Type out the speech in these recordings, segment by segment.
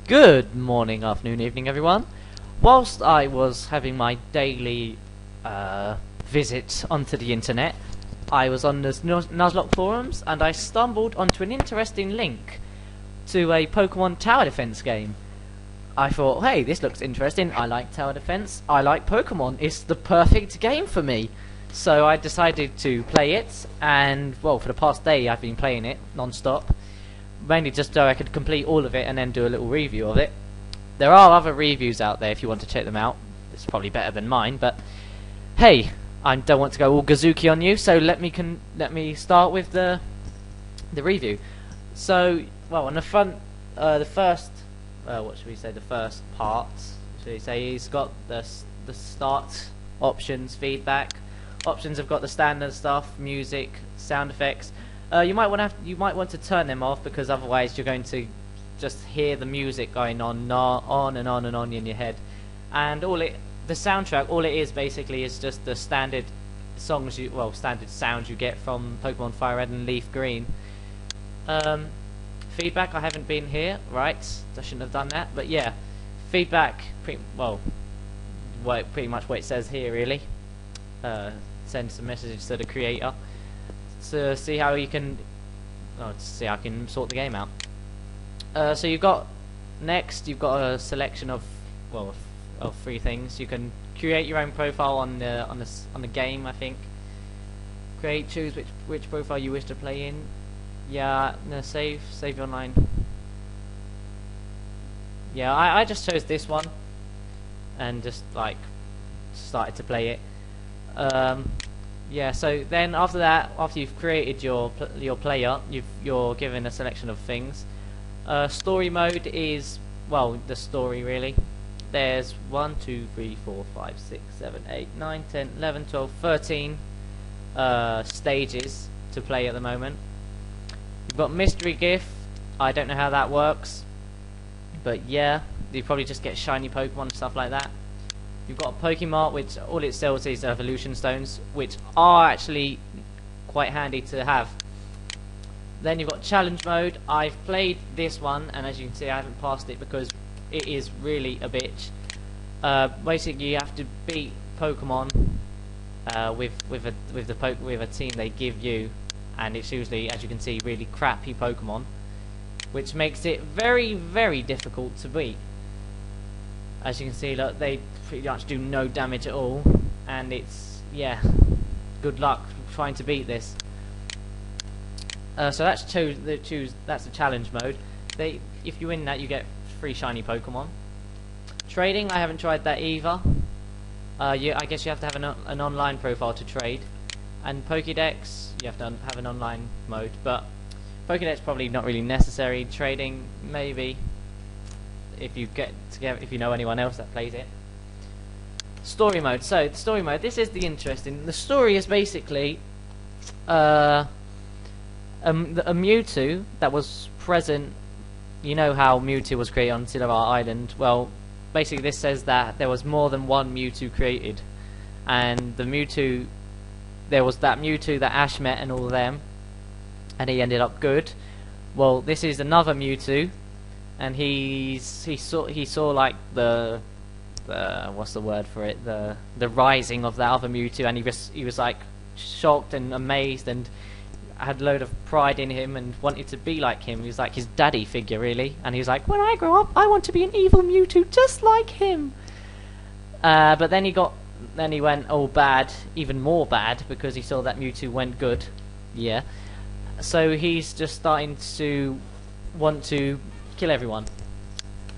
Good morning, afternoon, evening, everyone. Whilst I was having my daily visit onto the internet, I was on the Nuzlocke forums and I stumbled onto an interesting link to a Pokémon tower defense game. I thought, hey, this looks interesting. I like tower defense. I like Pokémon. It's the perfect game for me. So I decided to play it, and well, for the past day I've been playing it non-stop. Mainly just so I could complete all of it and then do a little review of it. There are other reviews out there if you want to check them out. It's probably better than mine, but hey, I don't want to go all Gazuki on you, so let me start with the review. So, well, on the front, the first, what should we say? The first part, should we say? He's got the start options, feedback. Options have got the standard stuff, music, sound effects. You might want to turn them off, because otherwise you're going to just hear the music going on and on and on in your head. And the soundtrack, all it is basically is just the standard songs standard sounds you get from Pokemon Fire Red and Leaf Green. Feedback, I haven't been here, right? I shouldn't have done that, but yeah, feedback, pretty much what it says here, really. Send some messages to the creator to see how you can, to see how I can sort the game out. So you've got a selection of three things. You can create your own profile on the game. I think choose which profile you wish to play in. Yeah, no, save online. Yeah, I just chose this one and just started to play it. Yeah, so then after that, after you've created your player, you're given a selection of things. Story mode is, well, the story really. There's 1, 2, 3, 4, 5, 6, 7, 8, 9, 10, 11, 12, 13 stages to play at the moment. You've got mystery gift. I don't know how that works, but yeah, you probably just get shiny Pokemon and stuff like that. You've got Pokemon, which all it sells is evolution stones, which are actually quite handy to have. Then you've got challenge mode. I've played this one, and as you can see, I haven't passed it because it is really a bitch. Basically, you have to beat Pokemon with a team they give you, and it's usually, as you can see, really crappy Pokemon, which makes it very, very difficult to beat. As you can see, look, they pretty much do no damage at all, and it's, yeah, good luck trying to beat this. So that's the challenge mode. If you win that, you get 3 shiny Pokemon. Trading, I haven't tried that either. I guess you have to have an online profile to trade. And Pokédex, you have to have an online mode, but Pokédex probably not really necessary. Trading, maybe, if you get together, if you know anyone else that plays it. Story mode. So the story mode. This is the interesting. The story is basically a Mewtwo that was present. You know how Mewtwo was created on Silver Island. Well, basically this says that there was more than one Mewtwo created, and the Mewtwo, there was that Mewtwo that Ash met and all of them, and he ended up good. Well, this is another Mewtwo. And he saw like the what's the word for it, the rising of that other Mewtwo, and he was like shocked and amazed and had a load of pride in him and wanted to be like him. He was like his daddy figure, really, and he was like, when I grow up I want to be an evil Mewtwo just like him. But then he went all bad, even more bad, because he saw that Mewtwo went good. Yeah, so he's just starting to want to kill everyone.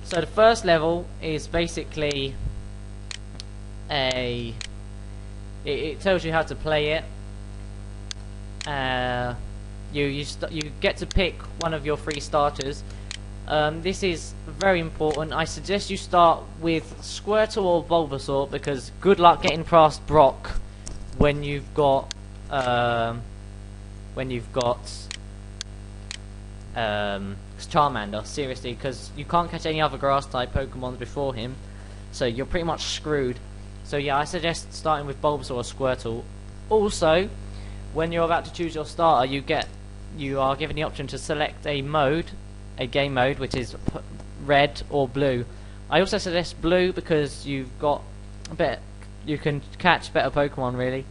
So the first level is basically it tells you how to play it. You get to pick one of your 3 starters. This is very important. I suggest you start with Squirtle or Bulbasaur, because good luck getting past Brock when you've got Charmander, seriously, because you can't catch any other grass type Pokemon before him, so you're pretty much screwed. So yeah, I suggest starting with Bulbasaur or Squirtle. Also, when you're about to choose your starter, you are given the option to select a game mode, which is red or blue. I also suggest blue because you've got a bit, you can catch better Pokemon really.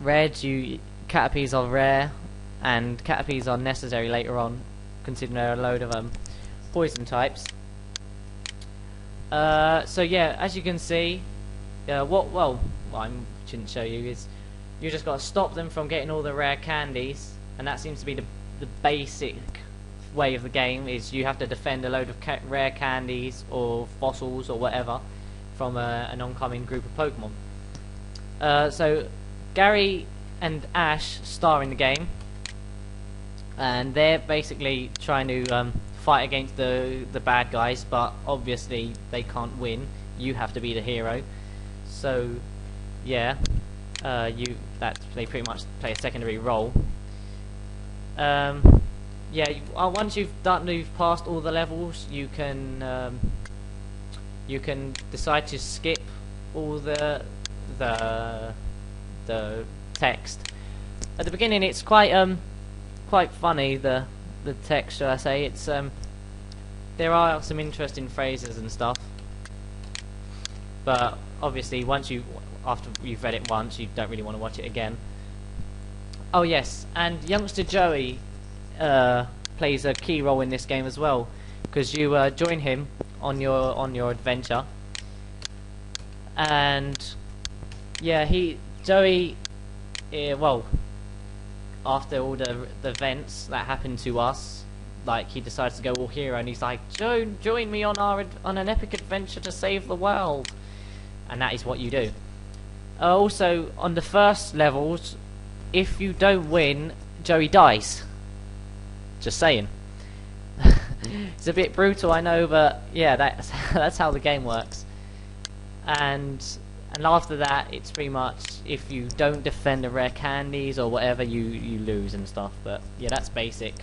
Red, Caterpies are rare, and Caterpies are necessary later on, considering there are a load of poison types. So yeah, as you can see, what I shouldn't show you is you just got to stop them from getting all the rare candies, and that seems to be the basic way of the game. Is you have to defend a load of rare candies or fossils or whatever from an oncoming group of Pokemon. So Gary and Ash star in the game, and they're basically trying to fight against the bad guys, but obviously they can't win. You have to be the hero. So yeah, they pretty much play a secondary role. Yeah, once you've passed all the levels, you can decide to skip all the text. At the beginning, it's quite funny, the text, should I say. It's there are some interesting phrases and stuff, but obviously after you've read it once, you don't really want to watch it again. Oh yes, and youngster Joey plays a key role in this game as well, because you join him on your adventure, and yeah, Joey, well, after all the events that happened to us, like, he decides to go all hero, and he's like, join me on an epic adventure to save the world, and that is what you do. Also, on the first levels, if you don't win, Joey dies. Just saying. It's a bit brutal, I know, but yeah, that's how the game works. And after that, it's pretty much, if you don't defend the rare candies or whatever, you lose and stuff. But yeah, that's basic.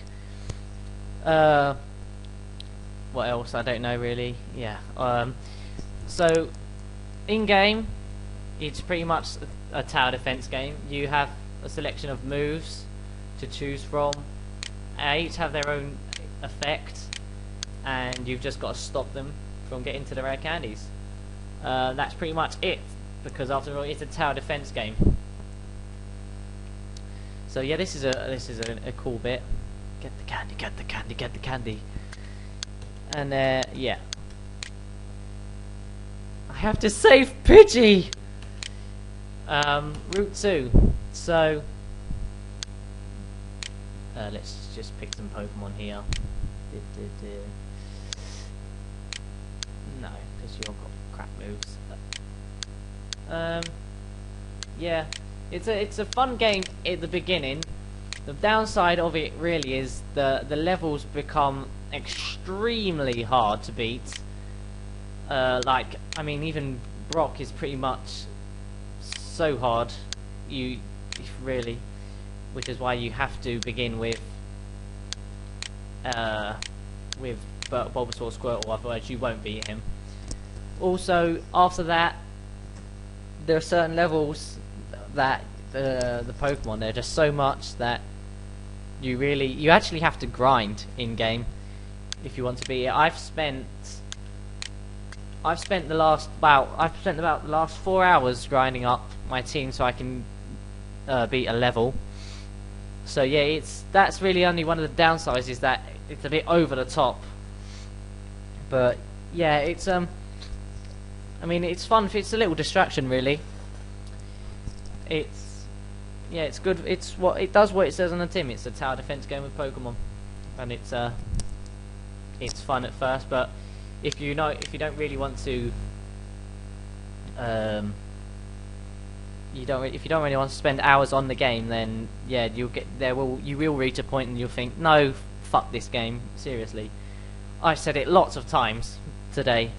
What else? I don't know really. Yeah. So in game, it's pretty much a tower defense game. You have a selection of moves to choose from. Each have their own effect, and you've just got to stop them from getting to the rare candies. That's pretty much it, because after all, it's a tower defense game. So yeah, this is a cool bit. Get the candy, get the candy, get the candy. And yeah, I have to save Pidgey. Route 2. So let's just pick some Pokemon here. No, because you've got crap moves. Yeah, it's a fun game at the beginning. The downside of it really is the levels become extremely hard to beat. Like, I mean, even Brock is pretty much so hard. Really, which is why you have to begin with Bulbasaur, Squirtle, otherwise you won't beat him. Also, after that, there are certain levels that the Pokemon, they're just so much that you actually have to grind in game if you want to beat it. I've spent about the last 4 hours grinding up my team so I can beat a level. So yeah, that's really only one of the downsides, is that it's a bit over the top. But yeah, it's I mean, it's fun. It's a little distraction, really. It's good. It does what it says on the tin. It's a tower defense game with Pokemon, and it's fun at first. But if you don't really want to, if you don't really want to spend hours on the game, then yeah, you will reach a point and you'll think, no, fuck this game, seriously. I've said it lots of times today.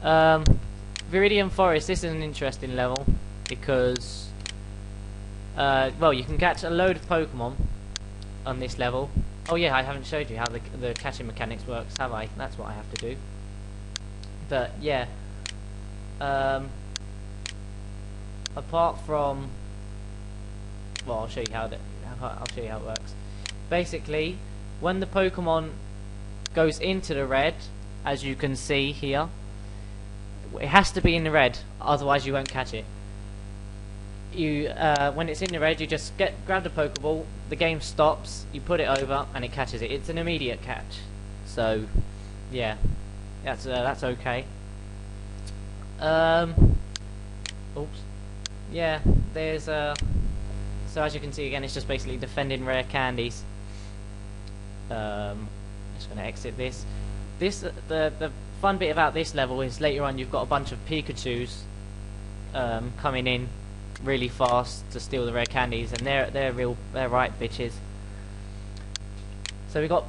Viridian Forest, this is an interesting level because well, you can catch a load of Pokemon on this level. Oh yeah, I haven't showed you how the catching mechanics works, have I? That's what I have to do. But yeah, apart from, well, I'll show you how it works. Basically, when the Pokemon goes into the red, as you can see here, it has to be in the red, otherwise you won't catch it. You when it's in the red, you just grab the Pokeball, the game stops, you put it over, and it catches it. It's an immediate catch. So, yeah, that's okay. Oops. Yeah, there's so as you can see again, it's just basically defending rare candies. Just gonna exit this. The fun bit about this level is later on you've got a bunch of Pikachus coming in really fast to steal the rare candies, and they're right bitches. So we got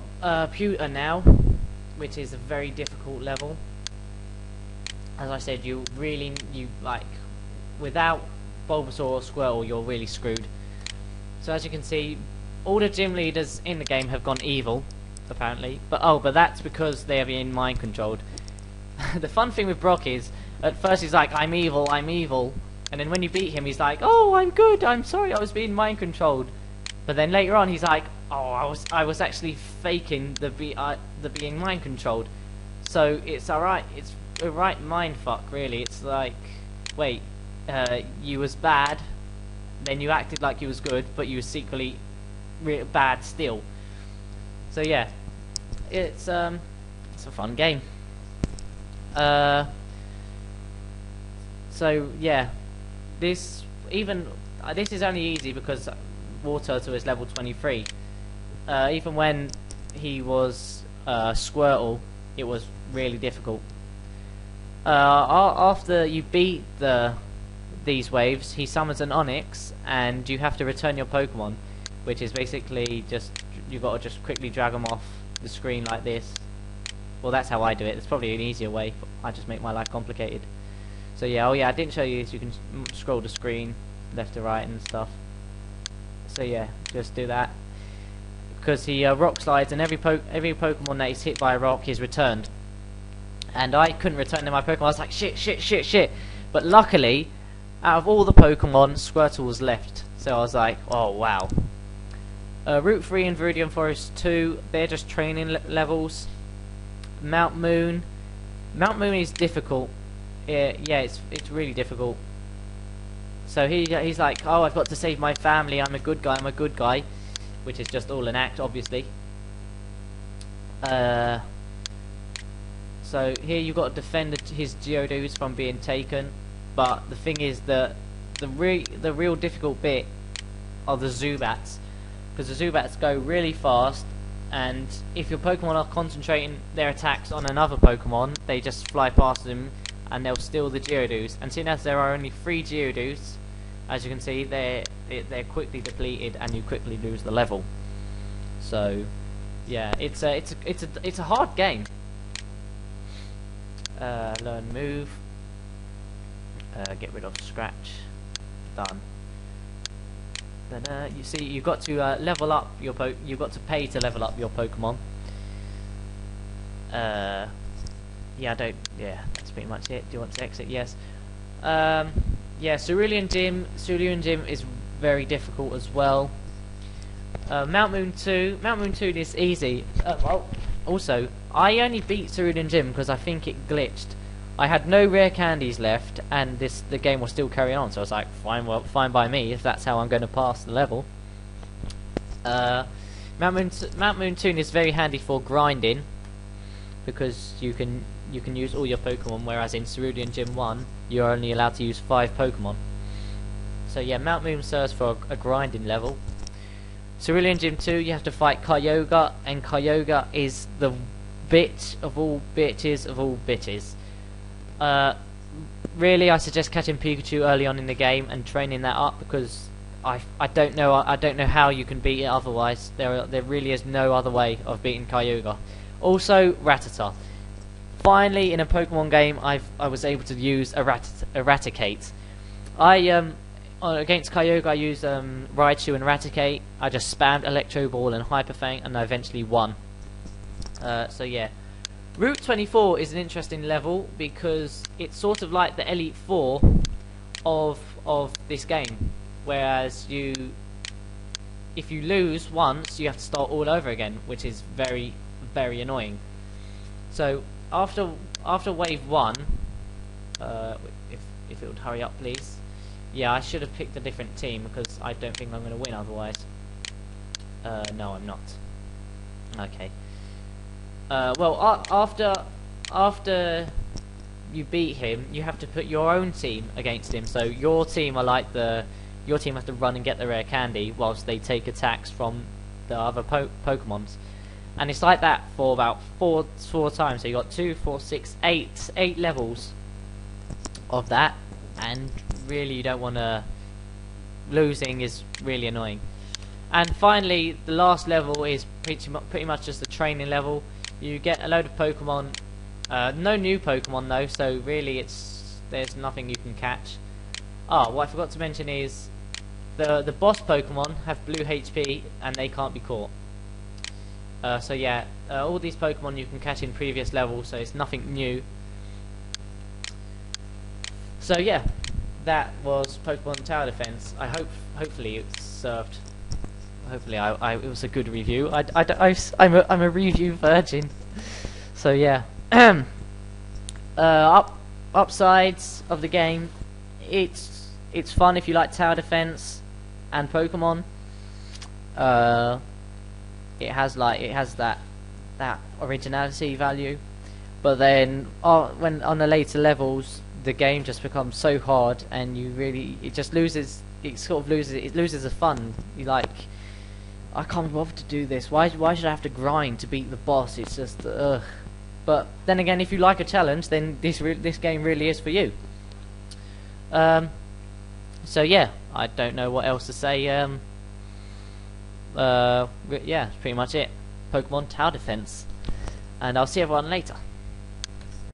Pewter now, which is a very difficult level. As I said, you like, without Bulbasaur or Squirtle, you're really screwed. So as you can see, all the gym leaders in the game have gone evil, apparently. But that's because they are being mind controlled. The fun thing with Brock is, at first he's like, I'm evil, and then when you beat him, he's like, oh, I'm good, I'm sorry, I was being mind controlled. But then later on, he's like, oh, I was actually faking the being mind controlled. So it's alright, it's a right mind fuck, really. It's like, wait, you was bad, then you acted like you was good, but you was secretly bad still. So yeah, it's a fun game. So yeah, this is only easy because Wartortle is level 23. Even when he was Squirtle, it was really difficult. After you beat these waves, he summons an Onix, and you have to return your Pokemon, which is basically just, you got to just quickly drag them off the screen like this. Well, that's how I do it. There's probably an easier way, but I just make my life complicated. So yeah, I didn't show you this. You can scroll the screen left to right and stuff. So yeah, just do that, because he rock slides, and every Pokemon that is hit by a rock is returned. And I couldn't return to my Pokemon. I was like, shit. But luckily, out of all the Pokemon, Squirtle was left. So I was like, oh wow. Route 3 and Viridian Forest 2, they're just training levels. Mount Moon is difficult. Yeah, it's really difficult. So he's like, oh, I've got to save my family, I'm a good guy, which is just all an act, obviously. So here you've got to defend his Geodudes from being taken, but the thing is that the real difficult bit are the Zubats, because the Zubats go really fast, and if your Pokemon are concentrating their attacks on another Pokemon, they just fly past them and they'll steal the Geodudes. And seeing as there are only 3 Geodudes, as you can see, they're quickly depleted and you quickly lose the level. So yeah, it's a hard game. Learn move. Get rid of scratch. Done. Then you see, you've got to level up your you've got to pay to level up your Pokemon. Yeah, that's pretty much it. Do you want to exit? Yes. Yeah, Cerulean Gym is very difficult as well. Mount Moon 2 is easy. Well, also, I only beat Cerulean Gym because I think it glitched. I had no rare candies left, and the game was still carrying on. So I was like, fine by me if that's how I'm going to pass the level. Mount Moon 2 is very handy for grinding, because you can use all your Pokemon, whereas in Cerulean Gym 1 you're only allowed to use 5 Pokemon. So yeah, Mount Moon serves for a grinding level. Cerulean Gym 2, you have to fight Kyogre, and Kyogre is the bitch of all bitches of all bitches. Really, I suggest catching Pikachu early on in the game and training that up, because I don't know how you can beat it otherwise. There really is no other way of beating Kyogre. Also, Rattata. Finally, in a Pokemon game, I was able to use Eradicate. Against Kyogre, I used Raichu and Eradicate. I just spammed Electro Ball and Hyper Fang, and I eventually won. So yeah, Route 24 is an interesting level because it's sort of like the Elite Four of this game, whereas you if you lose once, you have to start all over again, which is very, very annoying. So after wave 1, if it would hurry up, please. Yeah, I should have picked a different team because I don't think I'm going to win otherwise. No, I'm not. Okay. Well, after you beat him, you have to put your own team against him. So your team your team has to run and get the rare candy whilst they take attacks from the other Pokemons. And it's like that for about four times. So you got 2, 4, 6, 8 levels of that, and really you don't want to. Losing is really annoying. And finally, the last level is pretty much just a training level. You get a load of Pokemon. No new Pokemon though, so really there's nothing you can catch. Oh, what I forgot to mention is the boss Pokemon have blue HP and they can't be caught. So yeah, all these Pokemon you can catch in previous levels, so it's nothing new. So yeah, that was Pokemon Tower Defense. Hopefully it served. Hopefully it was a good review. I'm a review virgin. So yeah. Upsides of the game, it's fun if you like tower defense and Pokemon. It has that originality value, but then when on the later levels, the game just becomes so hard, and it loses the fun. You like, I can't bother to do this. Why should I have to grind to beat the boss? It's just ugh. But then again, if you like a challenge, then this game really is for you. So yeah, I don't know what else to say. Yeah, that's pretty much it. Pokemon Tower Defense, and I'll see everyone later.